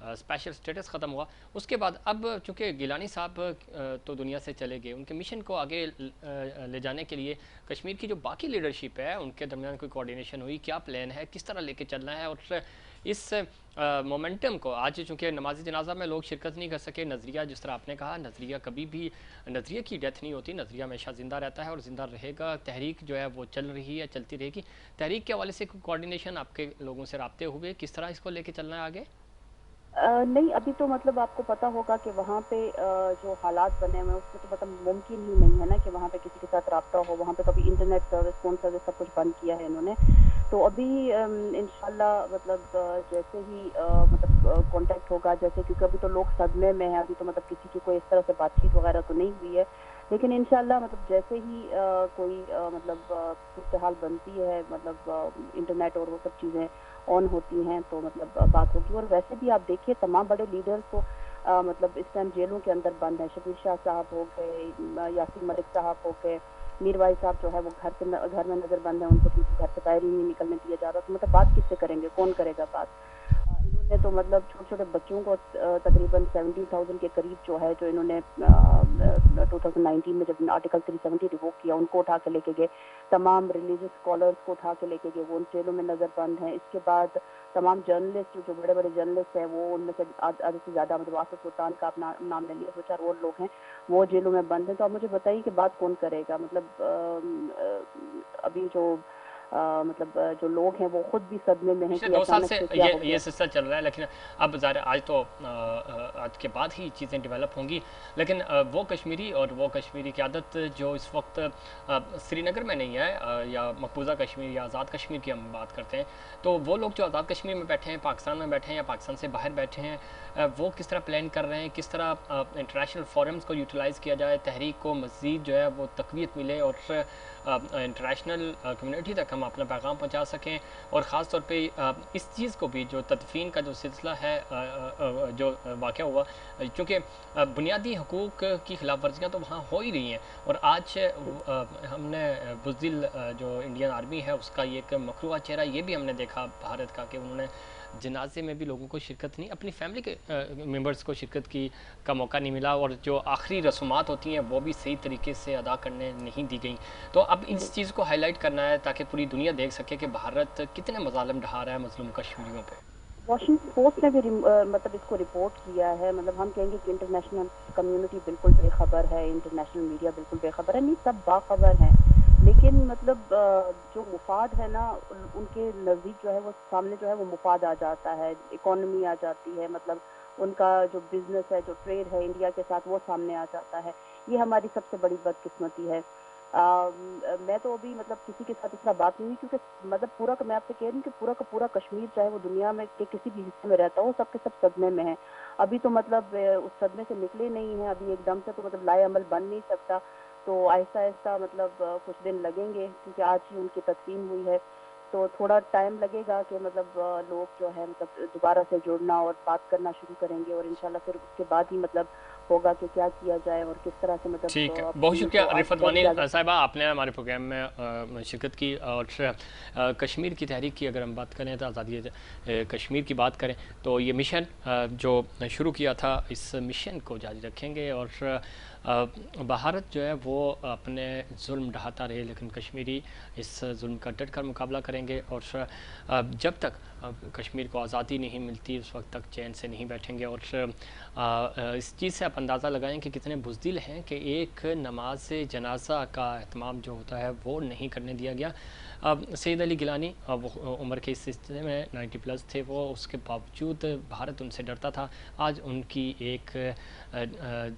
Special status ختم ہوا، اس کے بعد اب چونکہ گیلانی صاحب تو دنیا سے چلے گئے، ان کے مشن کو آگے لے جانے کے لیے کشمیر کی جو باقی لیڈرشپ ہے ان کے درمیان کوئی کوارڈینیشن ہوئی، کیا پلان ہے، کس طرح لے کے چلنا ہے؟ اور اس مومنٹم کو آج چونکہ نماز جنازہ میں لوگ شرکت نہیں کر سکے، نظریہ جس طرح آپ نے کہا، نظریہ کبھی بھی نظریے کی ڈیتھ نہیں ہوتی، نظریہ ہمیشہ زندہ رہتا ہے اور زندہ رہے گا، تحریک جو ہے وہ چل رہی ہے، چلتی رہے گی۔ تحریک کے حوالے سے کوئی کوارڈینیشن آپ کے لوگوں سے رابطے ہوئے، کس طرح اس کو لے کے چلنا ہے آگے؟ نہیں، ابھی تو مطلب آپ کو پتہ ہوگا کہ وہاں پہ جو حالات بنے ہوئے ہیں اس میں تو مطلب ممکن ہی نہیں ہے نا کہ وہاں پہ کسی کے ساتھ رابطہ ہو، وہاں پہ تو ابھی انٹرنیٹ سروس، فون سروس سب کچھ بند کیا ہے انہوں نے۔ تو ابھی انشاءاللہ مطلب جیسے ہی مطلب کانٹیکٹ ہوگا، جیسے کیونکہ ابھی تو لوگ صدمے میں ہیں، ابھی تو مطلب کسی کی کوئی اس طرح سے بات چیت وغیرہ تو نہیں ہوئی ہے، لیکن انشاءاللہ مطلب جیسے ہی کوئی مطلب صورتحال بنتی ہے، مطلب انٹرنیٹ اور وہ سب چیزیں آن ہوتی ہیں تو مطلب بات ہوگی۔ اور ویسے بھی آپ دیکھیے تمام بڑے لیڈرز تو مطلب اس ٹائم جیلوں کے اندر بند ہیں، شبیر شاہ صاحب ہو گئے، یاسین ملک صاحب ہو گئے، میر وائی صاحب جو ہے وہ گھر میں نظر بند ہیں، ان کو تو گھر سے باہر ہی نہیں نکلنے دیا جا رہا، تو مطلب بات کس سے کریں گے، کون کرے گا بات؟ انہوں نے تو مطلب چھوٹے چھوٹے بچوں کو تقریباً 70,000 کے قریب جو ہے، جو انہوں نے 2019 میں جب آرٹیکل 370 ریووک کیا، ان کو اٹھا کے لے کے گئے، تمام ریلیجس اسکالرس کو اٹھا کے لے کے گئے، وہ ان جیلوں میں نظر بند ہیں۔ اس کے بعد تمام جرنلسٹ جو بڑے بڑے جرنلسٹ ہیں، وہ ان میں سے آدھے سے زیادہ مطلب آصف سلطان کا اپنا نام لے لیا، دو چار اور لوگ ہیں وہ جیلوں میں بند ہیں۔ تو اب مجھے بتائیے کہ بات کون کرے گا؟ مطلب ابھی جو مطلب جو لوگ ہیں وہ خود بھی صدمے میں ہیں پچھلے کہ 2 سال اچانک سے سے کیا ہو یہ گیا۔ سلسلہ چل رہا ہے، لیکن اب ظاہر آج تو آج کے بعد ہی چیزیں ڈیولپ ہوں گی، لیکن وہ کشمیری اور وہ کشمیری قیادت جو اس وقت سری نگر میں نہیں ہے، یا مقبوضہ کشمیر یا آزاد کشمیر کی ہم بات کرتے ہیں، تو وہ لوگ جو آزاد کشمیر میں بیٹھے ہیں، پاکستان میں بیٹھے ہیں یا پاکستان سے باہر بیٹھے ہیں، وہ کس طرح پلان کر رہے ہیں، کس طرح انٹرنیشنل فورمز کو یوٹیلائز کیا جائے، تحریک کو مزید جو ہے وہ تقویت ملے اور انٹرنیشنل کمیونٹی تک ہم اپنا پیغام پہنچا سکیں، اور خاص طور پہ اس چیز کو بھی جو تدفین کا جو سلسلہ ہے جو واقعہ ہوا، چونکہ بنیادی حقوق کی خلاف ورزیاں تو وہاں ہو ہی رہی ہیں، اور آج ہم نے بزدل جو انڈین آرمی ہے اس کا یہ ایک مخلوع چہرہ یہ بھی ہم نے دیکھا بھارت کا، کہ انہوں نے جنازے میں بھی لوگوں کو شرکت نہیں، اپنی فیملی کے ممبرز کو شرکت کی کا موقع نہیں ملا، اور جو آخری رسومات ہوتی ہیں وہ بھی صحیح طریقے سے ادا کرنے نہیں دی گئیں۔ تو اب اس چیز کو ہائی لائٹ کرنا ہے تاکہ پوری دنیا دیکھ سکے کہ بھارت کتنے مظالم ڈھا رہا ہے مظلوم کشمیریوں پہ۔ واشنگٹن پوسٹ نے بھی مطلب اس کو رپورٹ کیا ہے، مطلب ہم کہیں گے کہ انٹرنیشنل کمیونٹی بالکل بے خبر ہے، انٹرنیشنل میڈیا بالکل بے خبر ہے، نہیں سب باخبر ہیں، لیکن مطلب جو مفاد ہے نا ان کے نزدیک جو ہے وہ سامنے جو ہے وہ مفاد آ جاتا ہے، اکانومی آ جاتی ہے، مطلب ان کا جو بزنس ہے، جو ٹریڈ ہے انڈیا کے ساتھ، وہ سامنے آ جاتا ہے۔ یہ ہماری سب سے بڑی بدقسمتی ہے۔ میں تو ابھی مطلب کسی کے ساتھ اس طرح بات نہیں ہوئی، کیونکہ مطلب پورا میں آپ سے کہہ رہی ہوں کہ پورا کا پورا کشمیر چاہے وہ دنیا میں کے کسی بھی حصے میں رہتا ہو، سب کے سب صدمے میں ہیں۔ ابھی تو مطلب اس صدمے سے نکلے نہیں ہیں، ابھی ایک دم سے تو مطلب لائے عمل بن نہیں سکتا، تو آہستہ آہستہ مطلب کچھ دن لگیں گے، کیونکہ آج ہی ان کی تدفین ہوئی ہے، تو تھوڑا ٹائم لگے گا کہ مطلب لوگ جو ہے مطلب دوبارہ سے جڑنا اور بات کرنا شروع کریں گے، اور انشاءاللہ پھر اس کے بعد ہی مطلب ہوگا کہ کیا کیا جائے اور کس طرح سے مطلب ٹھیک ہے، بہت اپنی شکریہ جو آج رفعت جنگ وانی جاری۔ صاحبہ، آپ نے ہمارے پروگرام میں شرکت کی، اور کشمیر کی تحریک کی اگر ہم بات کریں تو آزادی کشمیر کی بات کریں تو یہ مشن جو شروع کیا تھا، اس مشن کو جاری رکھیں گے، اور بھارت جو ہے وہ اپنے ظلم ڈھاتا رہے، لیکن کشمیری اس ظلم کا ڈٹ کر مقابلہ کریں گے، اور جب تک کشمیر کو آزادی نہیں ملتی اس وقت تک چین سے نہیں بیٹھیں گے۔ اور اس چیز سے آپ اندازہ لگائیں کہ کتنے بزدل ہیں کہ ایک نماز جنازہ کا اہتمام جو ہوتا ہے وہ نہیں کرنے دیا گیا۔ سید علی گیلانی وہ عمر کے اس سلسلے میں 90+ تھے، وہ اس کے باوجود بھارت ان سے ڈرتا تھا۔ آج ان کی ایک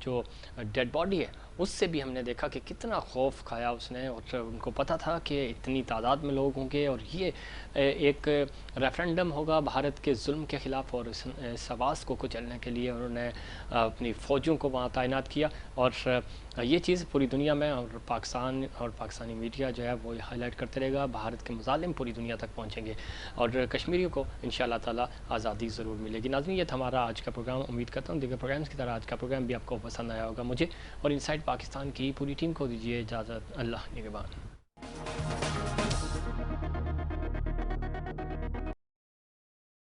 جو ڈیڈ باڈی ہے اس سے بھی ہم نے دیکھا کہ کتنا خوف کھایا اس نے، اور ان کو پتہ تھا کہ اتنی تعداد میں لوگ ہوں گے، اور یہ ایک ریفرنڈم ہوگا بھارت کے ظلم کے خلاف، اور اس آواز کو کچلنے کے لیے انہوں نے اپنی فوجوں کو وہاں تعینات کیا، اور یہ چیز پوری دنیا میں اور پاکستان اور پاکستانی میڈیا جو ہے وہ ہائی لائٹ کرتے رہے گا، بھارت کے مظالم پوری دنیا تک پہنچیں گے، اور کشمیریوں کو انشاءاللہ تعالی آزادی ضرور ملے گی۔ ناظرین، یہ تھا ہمارا آج کا پروگرام، امید کرتا ہوں دیگر پروگرامز کی طرح آج کا پروگرام بھی آپ کو پسند آیا ہوگا۔ مجھے اور انسائٹ پاکستان کی پوری ٹیم کو دیجیے اجازت، اللہ نگہبان۔